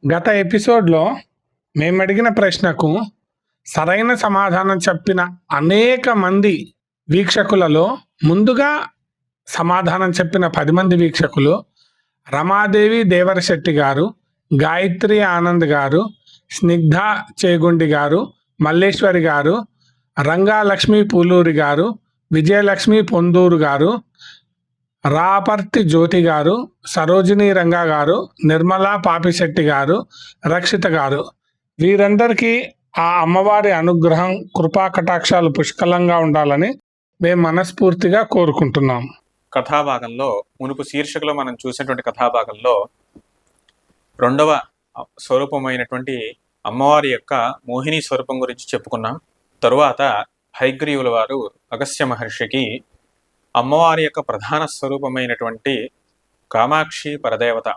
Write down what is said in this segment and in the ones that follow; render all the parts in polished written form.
గత ఎపిసోడ్‌లో మేమడిగిన ప్రశ్నకు సరైన సమాధానం చెప్పిన అనేక మంది వీక్షకులలో ముందుగా సమాధానం చెప్పిన 10 మంది వీక్షకులు రమాదేవి దేవరశెట్టి గారు, గాయత్రి ఆనంద్ గారు, స్నిగ్ధ చేగుండి గారు, మల్లేశ్వరి గారు, రంగా లక్ష్మి పూలూరి గారు, విజయలక్ష్మి పొందూరు గారు, రాపర్తి జ్యోతి గారు, సరోజిని రంగా గారు, నిర్మలా పాపిశెట్టి గారు, రక్షిత గారు, వీరందరికీ ఆ అమ్మవారి అనుగ్రహం, కృపా కటాక్షాలు పుష్కలంగా ఉండాలని మేము మనస్ఫూర్తిగా కోరుకుంటున్నాం. కథాభాగంలో మునుపు శీర్షికలో మనం చూసినటువంటి కథాభాగంలో రెండవ స్వరూపమైనటువంటి అమ్మవారి యొక్క మోహిని స్వరూపం గురించి చెప్పుకున్నాం. తరువాత హయగ్రీవుల వారు అగస్త్య మహర్షికి అమ్మవారి యొక్క ప్రధాన స్వరూపమైనటువంటి కామాక్షి పరదేవత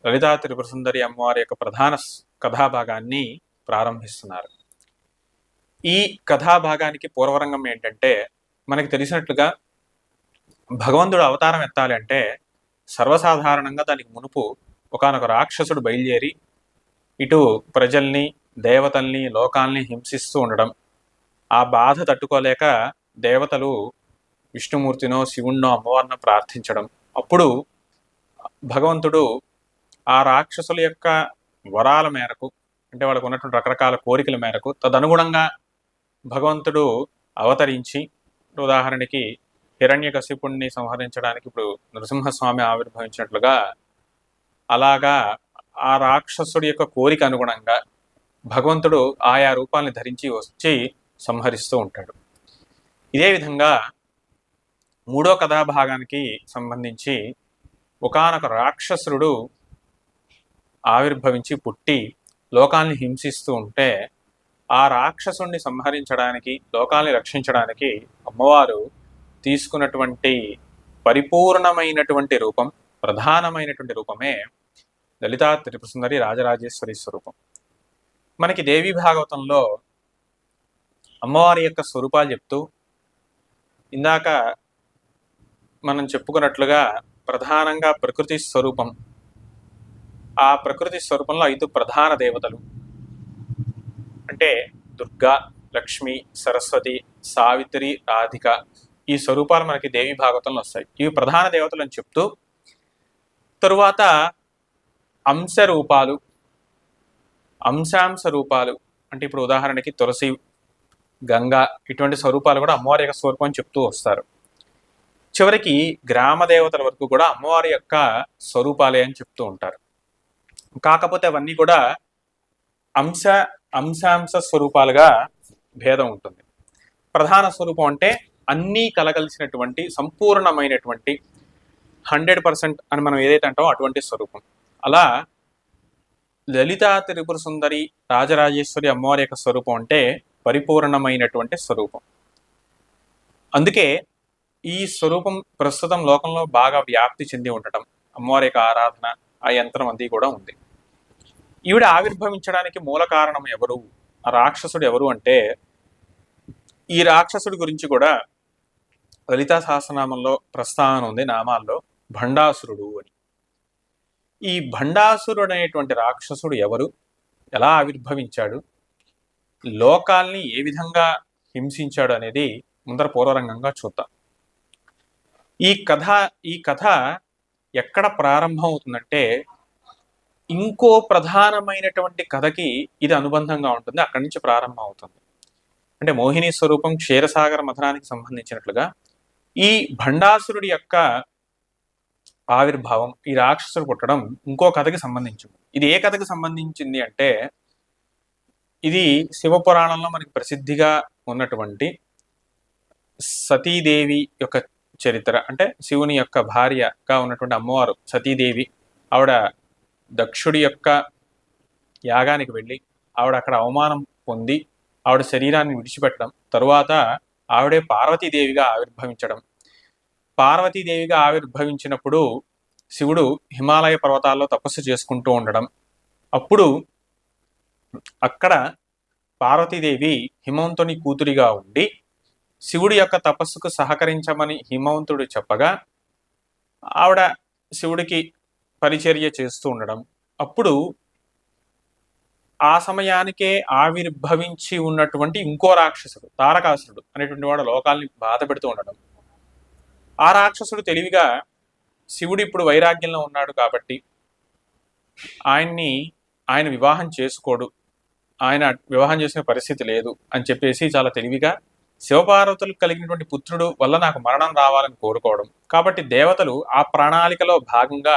లలితా త్రిపుర సుందరి అమ్మవారి యొక్క ప్రధాన కథాభాగాన్ని ప్రారంభిస్తున్నారు. ఈ కథాభాగానికి పూర్వరంగం ఏంటంటే, మనకి తెలిసినట్లుగా భగవంతుడు అవతారం ఎత్తాలి అంటే సర్వసాధారణంగా దానికి మునుపు ఒకానొక రాక్షసుడు బయలుదేరి ఇటు ప్రజల్ని, దేవతల్ని, లోకాల్ని హింసిస్తూ ఉండడం, ఆ బాధ తట్టుకోలేక దేవతలు విష్ణుమూర్తినో శివుణ్ణో అమ్మవారినో ప్రార్థించడం, అప్పుడు భగవంతుడు ఆ రాక్షసుల యొక్క వరాల మేరకు, అంటే వాళ్ళకు ఉన్నటువంటి రకరకాల కోరికల మేరకు తదనుగుణంగా భగవంతుడు అవతరించి, ఉదాహరణకి హిరణ్యకశిపుణ్ణి సంహరించడానికి ఇప్పుడు నృసింహస్వామి ఆవిర్భవించినట్లుగా, అలాగా ఆ రాక్షసుడి యొక్క కోరిక అనుగుణంగా భగవంతుడు ఆయా రూపాల్ని ధరించి వచ్చి సంహరిస్తూ ఉంటాడు. ఇదే విధంగా మూడో కథాభాగానికి సంబంధించి ఒకానొక రాక్షసుడు ఆవిర్భవించి పుట్టి లోకాల్ని హింసిస్తూ ఉంటే, ఆ రాక్షసుణ్ణి సంహరించడానికి, లోకాల్ని రక్షించడానికి అమ్మవారు తీసుకున్నటువంటి పరిపూర్ణమైనటువంటి రూపం, ప్రధానమైనటువంటి రూపమే లలితా త్రిపుర సుందరి రాజరాజేశ్వరి స్వరూపం. మనకి దేవీ భాగవతంలో అమ్మవారి యొక్క స్వరూపాలు చెప్తూ, ఇందాక మనం చెప్పుకున్నట్లుగా ప్రధానంగా ప్రకృతి స్వరూపం, ఆ ప్రకృతి స్వరూపంలో 5 ప్రధాన దేవతలు అంటే దుర్గా, లక్ష్మి, సరస్వతి, సావిత్రి, రాధిక, ఈ స్వరూపాలు మనకి దేవి భాగవతంలో వస్తాయి. ఇవి ప్రధాన దేవతలు అని చెప్తూ, తరువాత అంశ రూపాలు, అంశాంశ రూపాలు అంటే ఇప్పుడు ఉదాహరణకి తులసి, గంగా, ఇటువంటి స్వరూపాలు కూడా అమ్మవారి యొక్క స్వరూపం అని చెప్తూ వస్తారు. చివరికి గ్రామ దేవతల వరకు కూడా అమ్మవారి యొక్క స్వరూపాలే అని చెప్తూ ఉంటారు. కాకపోతే అవన్నీ కూడా అంశాంశ స్వరూపాలుగా భేదం ఉంటుంది. ప్రధాన స్వరూపం అంటే అన్నీ కలగలిసినటువంటి సంపూర్ణమైనటువంటి 100% అని మనం ఏదైతే అంటామో అటువంటి స్వరూపం. అలా లలితా త్రిపుర సుందరి రాజరాజేశ్వరి అమ్మవారి యొక్క స్వరూపం అంటే పరిపూర్ణమైనటువంటి స్వరూపం. అందుకే ఈ స్వరూపం ప్రస్తుతం లోకంలో బాగా వ్యాప్తి చెంది ఉండటం, అమ్మవారి యొక్క ఆరాధన, ఆ యంత్రం అంది కూడా ఉంది. ఈవిడ ఆవిర్భవించడానికి మూల కారణం ఎవరు, ఆ రాక్షసుడు ఎవరు అంటే, ఈ రాక్షసుడి గురించి కూడా లలితా సహస్రనామంలో ప్రస్తావన ఉంది, నామాల్లో భండాసురుడు అని. ఈ భండాసురుడు అనేటువంటి రాక్షసుడు ఎవరు, ఎలా ఆవిర్భవించాడు, లోకాల్ని ఏ విధంగా హింసించాడు అనేది ముందర పూర్వరంగంగా చూద్దాం. ఈ కథ ఎక్కడ ప్రారంభం అవుతుందంటే, ఇంకో ప్రధానమైనటువంటి కథకి ఇది అనుబంధంగా ఉంటుంది, అక్కడి నుంచి ప్రారంభం అవుతుంది. అంటే మోహిని స్వరూపం క్షీరసాగర మథనానికి సంబంధించినట్లుగా ఈ భండాసురుడి యొక్క ఆవిర్భావం, ఈ రాక్షసుడు పుట్టడం ఇంకో కథకి సంబంధించింది. ఇది ఏ కథకి సంబంధించింది అంటే, ఇది శివపురాణంలో మనకి ప్రసిద్ధిగా ఉన్నటువంటి సతీదేవి యొక్క చరిత్ర. అంటే శివుని యొక్క భార్యగా ఉన్నటువంటి అమ్మవారు సతీదేవి, ఆవిడ దక్షుడి యొక్క యాగానికి వెళ్ళి ఆవిడ అక్కడ అవమానం పొంది ఆవిడ శరీరాన్ని విడిచిపెట్టడం, తరువాత ఆవిడే పార్వతీదేవిగా ఆవిర్భవించడం. పార్వతీదేవిగా ఆవిర్భవించినప్పుడు శివుడు హిమాలయ పర్వతాల్లో తపస్సు చేసుకుంటూ ఉండడం, అప్పుడు అక్కడ పార్వతీదేవి హిమవంతుని కూతురిగా ఉండి శివుడి యొక్క తపస్సుకు సహకరించమని హిమవంతుడు చెప్పగా ఆవిడ శివుడికి పరిచర్య చేస్తూ ఉండడం, అప్పుడు ఆ సమయానికే ఆవిర్భవించి ఉన్నటువంటి ఇంకో రాక్షసుడు తారకాసురుడు అనేటువంటి వాడు లోకాల్ని బాధ పెడుతూ ఉండడం. ఆ రాక్షసుడు తెలివిగా శివుడు ఇప్పుడు వైరాగ్యంలో ఉన్నాడు కాబట్టి ఆయన వివాహం చేసుకోడు, ఆయన వివాహం చేసుకునే పరిస్థితి లేదు అని చెప్పేసి చాలా తెలివిగా శివపార్వతులకు కలిగినటువంటి పుత్రుడు వల్ల నాకు మరణం రావాలని కోరుకోవడం. కాబట్టి దేవతలు ఆ ప్రణాళికలో భాగంగా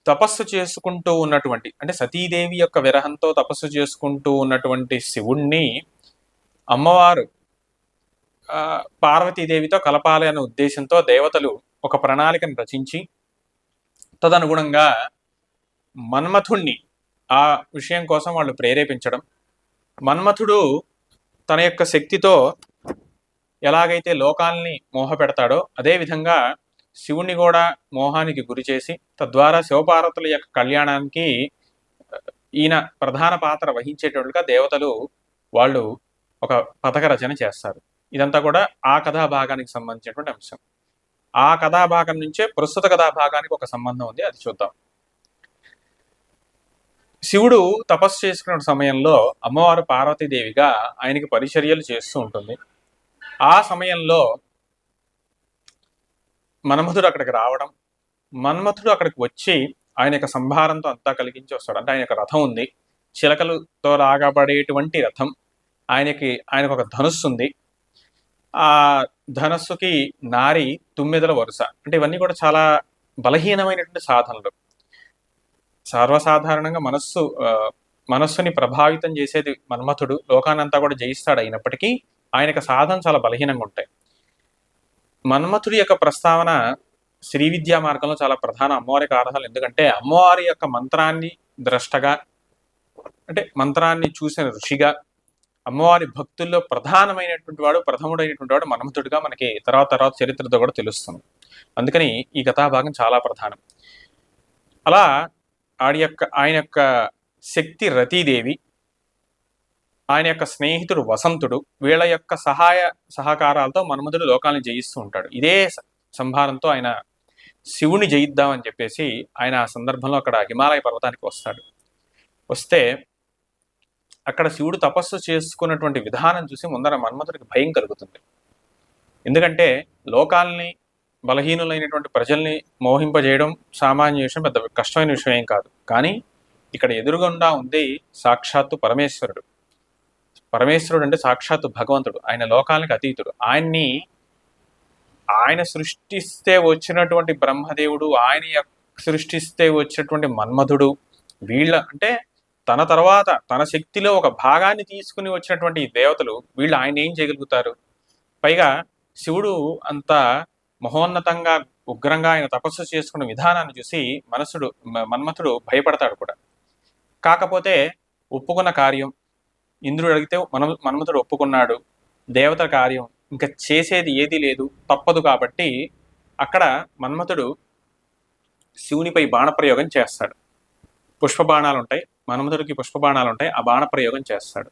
తపస్సు చేసుకుంటూ ఉన్నటువంటి, అంటే సతీదేవి యొక్క విరహంతో తపస్సు చేసుకుంటూ ఉన్నటువంటి శివుణ్ణి అమ్మవారు పార్వతీదేవితో కలపాలి అనే ఉద్దేశంతో దేవతలు ఒక ప్రణాళికను రచించి తదనుగుణంగా మన్మథుణ్ణి ఆ విషయం కోసం వాళ్ళు ప్రేరేపించడం. మన్మథుడు తన యొక్క శక్తితో ఎలాగైతే లోకాల్ని మోహపెడతాడో అదేవిధంగా శివుణ్ణి కూడా మోహానికి గురి చేసి తద్వారా శివపార్వతుల యొక్క కళ్యాణానికి ఈయన ప్రధాన పాత్ర వహించేటట్లుగా దేవతలు వాళ్ళు ఒక పథక రచన చేస్తారు. ఇదంతా కూడా ఆ కథాభాగానికి సంబంధించినటువంటి అంశం. ఆ కథాభాగం నుంచే ప్రస్తుత కథాభాగానికి ఒక సంబంధం ఉంది, అది చూద్దాం. శివుడు తపస్సు చేసుకున్న సమయంలో అమ్మవారు పార్వతీదేవిగా ఆయనకి పరిచర్యలు చేస్తూ ఉంటుంది. ఆ సమయంలో మన్మథుడు అక్కడికి రావడం, మన్మథుడు అక్కడికి వచ్చి ఆయన యొక్క సంభారంతో అంతా కలిగించి వస్తాడు. అంటే ఆయన యొక్క రథం ఉంది, చిలకలతో లాగబడేటువంటి రథం, ఆయనకు ఒక ధనుస్సు ఉంది. ఆ ధనస్సుకి నారి తుమ్మెదల వరుస. అంటే ఇవన్నీ కూడా చాలా బలహీనమైనటువంటి సాధనలు. సర్వసాధారణంగా మనస్సుని ప్రభావితం చేసేది మన్మథుడు, లోకానంతా కూడా జయిస్తాడు. అయినప్పటికీ ఆయన సాధన చాలా బలహీనంగా ఉంటాయి. మన్మథుడి యొక్క ప్రస్తావన శ్రీ విద్యా మార్గంలో చాలా ప్రధాన అమ్మవారికి ఆరాధనలు. ఎందుకంటే అమ్మవారి యొక్క మంత్రాన్ని ద్రష్టగా, అంటే మంత్రాన్ని చూసిన ఋషిగా, అమ్మవారి భక్తుల్లో ప్రధానమైనటువంటి వాడు, ప్రథముడైనటువంటి వాడు మన్మథుడిగా మనకి తర్వాత చరిత్రతో కూడా తెలుస్తుంది. అందుకని ఈ కథాభాగం చాలా ప్రధానం. అలా ఆయన యొక్క శక్తి రతీదేవి, ఆయన యొక్క స్నేహితుడు వసంతుడు, వీళ్ళ యొక్క సహకారాలతో మన్మథుడు లోకాలను జయిస్తూ ఉంటాడు. ఇదే సంభారంతో ఆయన శివుని జయిద్దామని చెప్పేసి ఆయన ఆ సందర్భంలో అక్కడ హిమాలయ పర్వతానికి వస్తాడు. వస్తే అక్కడ శివుడు తపస్సు చేసుకున్నటువంటి విధానం చూసి ముందర మన్మథుడికి భయం కలుగుతుంది. ఎందుకంటే లోకాల్ని, బలహీనులైనటువంటి ప్రజల్ని మోహింపజేయడం సామాన్య విషయం, పెద్ద కష్టమైన విషయం ఏం కాదు. కానీ ఇక్కడ ఎదురుగుండా ఉంది సాక్షాత్తు పరమేశ్వరుడు. పరమేశ్వరుడు అంటే సాక్షాత్తు భగవంతుడు, ఆయన లోకానికి అతీతుడు. ఆయన సృష్టిస్తే వచ్చినటువంటి బ్రహ్మదేవుడు, ఆయన సృష్టిస్తే వచ్చినటువంటి మన్మథుడు, వీళ్ళ అంటే తన తర్వాత తన శక్తిలో ఒక భాగాన్ని తీసుకుని వచ్చినటువంటి దేవతలు, వీళ్ళు ఆయన ఏం చేయగలుగుతారు? పైగా శివుడు అంత మహోన్నతంగా ఉగ్రంగా ఆయన తపస్సు చేసుకున్న విధానాన్ని చూసి మన్మథుడు భయపడతాడు కూడా. కాకపోతే ఒప్పుకున్న కార్యం, ఇంద్రుడు అడిగితే మన్మథుడు ఒప్పుకున్నాడు, దేవత కార్యం ఇంకా చేసేది ఏదీ లేదు, తప్పదు. కాబట్టి అక్కడ మన్మథుడు శివునిపై బాణప్రయోగం చేస్తాడు. పుష్పబాణాలు ఉంటాయి, మన్మథుడికి పుష్పబాణాలు ఉంటాయి, ఆ బాణప్రయోగం చేస్తాడు.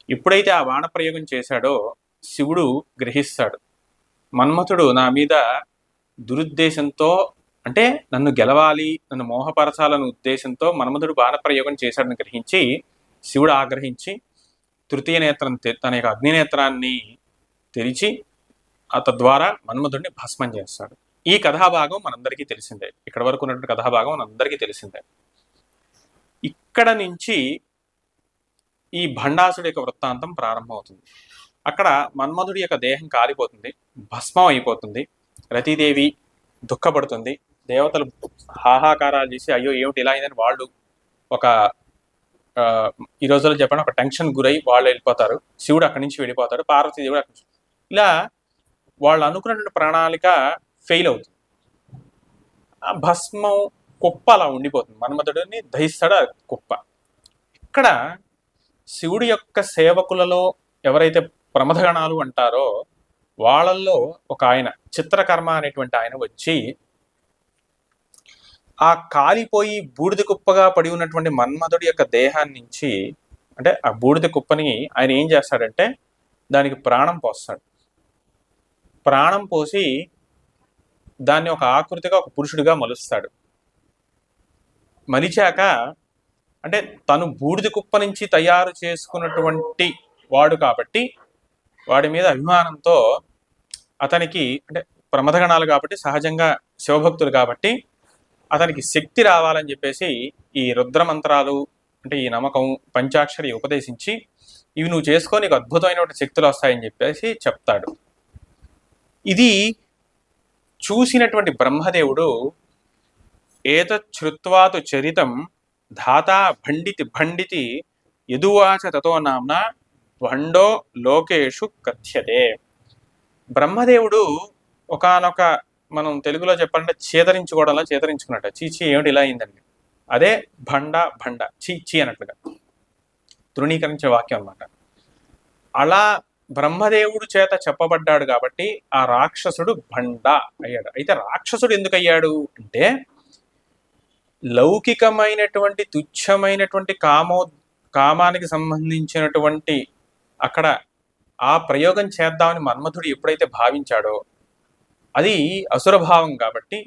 ఎప్పుడైతే ఆ బాణప్రయోగం చేశాడో శివుడు గ్రహిస్తాడు, మన్మథుడు నా మీద దురుద్దేశంతో, అంటే నన్ను గెలవాలి, నన్ను మోహపరచాలన్న ఉద్దేశంతో మన్మథుడు బాణప్రయోగం చేశాడని గ్రహించి శివుడు ఆగ్రహించి తృతీయ నేత్రం, తన యొక్క అగ్నినేత్రాన్ని తెరిచి తద్వారా మన్మథుడిని భస్మం చేస్తాడు. ఈ కథాభాగం మనందరికీ తెలిసిందే. ఇక్కడ వరకు ఉన్నటువంటి కథాభాగం మనందరికీ తెలిసిందే. ఇక్కడ నుంచి ఈ భండాసుడి యొక్క వృత్తాంతం ప్రారంభమవుతుంది. అక్కడ మన్మథుడి యొక్క దేహం కాలిపోతుంది, భస్మం అయిపోతుంది. రతీదేవి దుఃఖపడుతుంది. దేవతలు హాహాకారాలు చేసి అయ్యో ఏమిటి ఇలా అయిందని వాళ్ళు ఈ రోజుల్లో చెప్పండి ఒక టెన్షన్ గురై వాళ్ళు వెళ్ళిపోతారు. శివుడు అక్కడి నుంచి వెళ్ళిపోతాడు, పార్వతీదేవుడు అక్కడి నుంచి. ఇలా వాళ్ళు అనుకున్నటువంటి ప్రణాళిక ఫెయిల్ అవుతుంది. ఆ భస్మం కుప్ప అలా ఉండిపోతుంది, మన్మథుడిని దహిస్తాడు ఆ కుప్ప. ఇక్కడ శివుడి యొక్క సేవకులలో ఎవరైతే ప్రమథగణాలు అంటారో వాళ్ళల్లో ఒక ఆయన, చిత్రకర్మ అనేటువంటి ఆయన వచ్చి ఆ కాలిపోయి బూడిద కుప్పగా పడి ఉన్నటువంటి మన్మథుడి యొక్క దేహాన్ని నుంచి, అంటే ఆ బూడిద కుప్పని ఆయన ఏం చేస్తాడంటే దానికి ప్రాణం పోస్తాడు. ప్రాణం పోసి దాన్ని ఒక ఆకృతిగా ఒక పురుషుడిగా మలుస్తాడు. మలిచాక అంటే తను బూడిద కుప్ప నుంచి తయారు చేసుకున్నటువంటి వాడు కాబట్టి వాడి మీద అభిమానంతో అతనికి అంటే ప్రమథగణాలు కాబట్టి సహజంగా శివభక్తులు కాబట్టి అతనికి శక్తి రావాలని చెప్పేసి ఈ రుద్రమంత్రాలు అంటే ఈ నమ్మకం పంచాక్షరి ఉపదేశించి ఇవి నువ్వు చేసుకొని నీకు అద్భుతమైనటువంటి శక్తులు వస్తాయని చెప్పేసి చెప్తాడు. ఇది చూసినటువంటి బ్రహ్మదేవుడు ఏతచ్ఛ్రుత్వాతు చరితం ధాతా భండితి యదువాచ తతో నామ్న భండో లోకేషు కథ్యతే. బ్రహ్మదేవుడు ఒకానొక మనం తెలుగులో చెప్పాలంటే చేతరించుకున్నట్ట. చీచి ఏమిటి ఇలా అయిందండి, అదే భండ చీ అన్నట్లుగా తృణీకరించే వాక్యం అన్నమాట. అలా బ్రహ్మదేవుడు చేత చెప్పబడ్డాడు కాబట్టి ఆ రాక్షసుడు భండ అయ్యాడు. అయితే రాక్షసుడు ఎందుకు అయ్యాడు అంటే లౌకికమైనటువంటి తుచ్చమైనటువంటి కామానికి సంబంధించినటువంటి అక్కడ ఆ ప్రయోగం చేద్దామని మన్మథుడు ఎప్పుడైతే భావించాడో అది అసురభావం కాబట్టి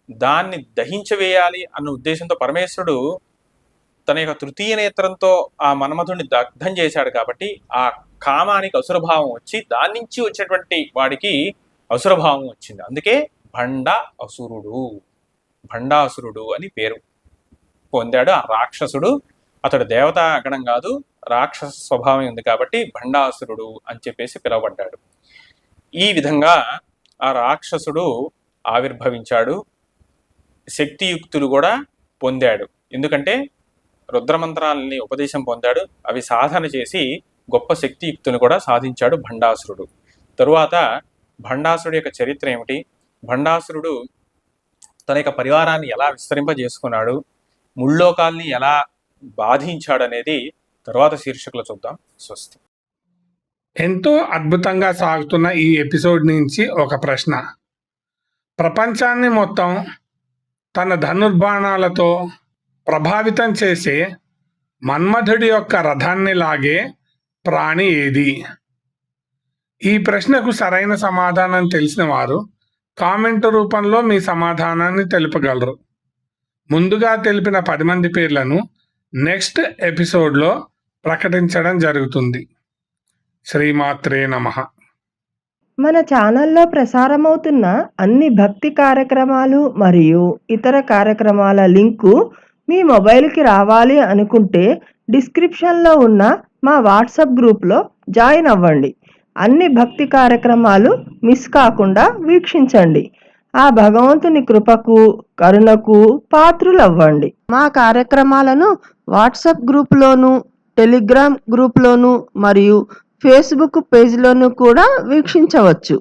దాన్ని దహించవేయాలి అన్న ఉద్దేశంతో పరమేశ్వరుడు తన యొక్క తృతీయ నేత్రంతో ఆ మన్మథుడిని దగ్ధం చేశాడు కాబట్టి ఆ కామానికి అసురభావం వచ్చి దాని నుంచి వచ్చినటువంటి వాడికి అసురభావం వచ్చింది. అందుకే భండాసురుడు అని పేరు పొందాడు ఆ రాక్షసుడు. అతడు దేవతా గణం కాదు, రాక్షస స్వభావం ఉంది కాబట్టి భండాసురుడు అని చెప్పేసి పిలువబడ్డాడు. ఈ విధంగా ఆ రాక్షసుడు ఆవిర్భవించాడు, శక్తియుక్తులు కూడా పొందాడు. ఎందుకంటే రుద్రమంత్రాలని ఉపదేశం పొందాడు, అవి సాధన చేసి గొప్ప శక్తియుక్తులు కూడా సాధించాడు భండాసురుడు. తరువాత భండాసురుడు యొక్క చరిత్ర ఏమిటి, భండాసురుడు తన యొక్క పరివారాన్ని ఎలా విస్తరింపజేసుకున్నాడు, ముల్లోకాల్ని ఎలా బాధించాడు అనేది తరువాత శీర్షికలో చూద్దాం. స్వస్తి. ఎంతో అద్భుతంగా సాగుతున్న ఈ ఎపిసోడ్ నుంచి ఒక ప్రశ్న. ప్రపంచాన్ని మొత్తం తన ధనుర్బాణాలతో ప్రభావితం చేసే మన్మథుడి యొక్క రథాన్ని లాగే ప్రాణి ఏది? ఈ ప్రశ్నకు సరైన సమాధానం తెలిసిన వారు కామెంట్ రూపంలో మీ సమాధానాన్ని తెలుపగలరు. ముందుగా తెలిపిన 10 మంది పేర్లను నెక్స్ట్ ఎపిసోడ్లో ప్రకటించడం జరుగుతుంది. శ్రీమాత్రే నమః. మన ఛానల్లో ప్రసారమవుతున్న అన్ని భక్తి కార్యక్రమాలు మరియు ఇతర కార్యక్రమాల లింకు మీ మొబైల్కి రావాలి అనుకుంటే డిస్క్రిప్షన్లో ఉన్న మా వాట్సాప్ గ్రూప్లో జాయిన్ అవ్వండి. అన్ని భక్తి కార్యక్రమాలు మిస్ కాకుండా వీక్షించండి. ఆ భగవంతుని కృపకు కరుణకు పాత్రులవ్వండి. మా కార్యక్రమాలను వాట్సాప్ గ్రూప్లోను, టెలిగ్రామ్ గ్రూప్లోను మరియు ఫేస్బుక్ పేజ్లోను కూడా వీక్షించవచ్చు.